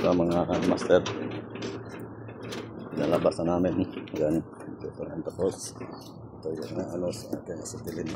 sa mga master. Nalabas na namin. Yan. Ito na tapos. Ito yung ano sa akin sa tilin.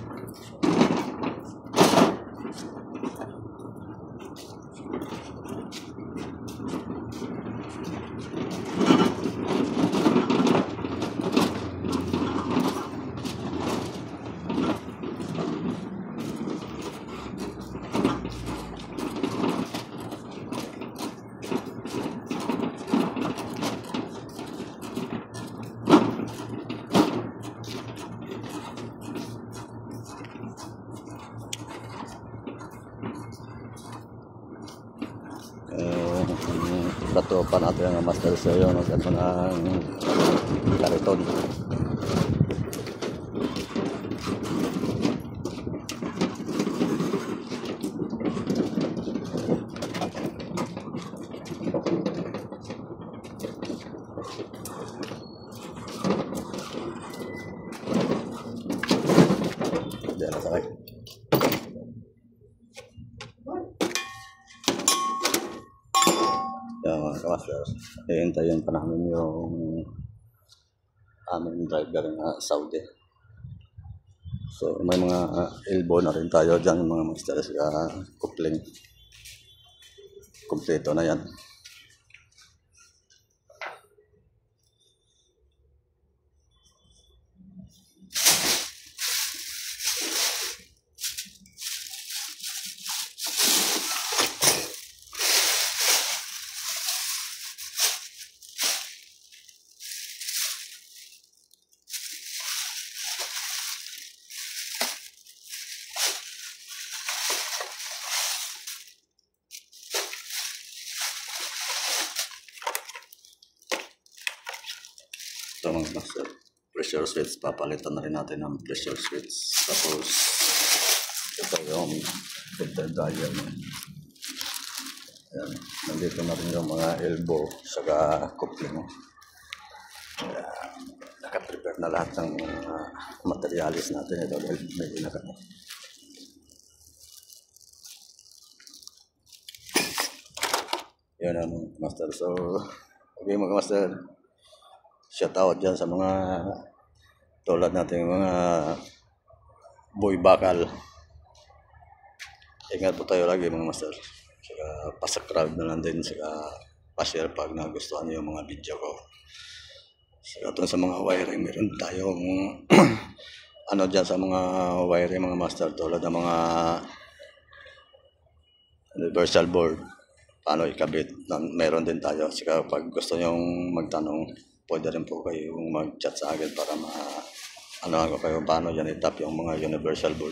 Bato pa natin ang master sa iyo ng kariton. Diyan na sakay. Mga kamaster, hihintayin pa namin yung aming driver na Saudi. So may mga elbow na rin tayo dyan, mga master sa coupling. Kompleto na yan. So mga master, pressure switch, papalitan na rin natin ng pressure switch. Tapos ito yung filter dryer. Ayan, nandito na rin yung mga elbow saka coupling. Naka-prepare na lahat ng materialis natin. Ito may inakat. Yan ang master. So okay mga master, shout out dyan sa mga tulad natin mga boy bakal. Ingat po tayo lagi mga master. Saka pasubscribe na lang din, saka pa-share pag nagustuhan niyo yung mga video ko. Saka sa mga wiring, meron tayong ano dyan sa mga wiring mga master, tulad ng mga universal board, paano ikabit, meron din tayo. Saka pag gusto niyo magtanong, pwede rin po kayong mag-chat sa akin para ano ako kayo paano yan itap yung mga universal board.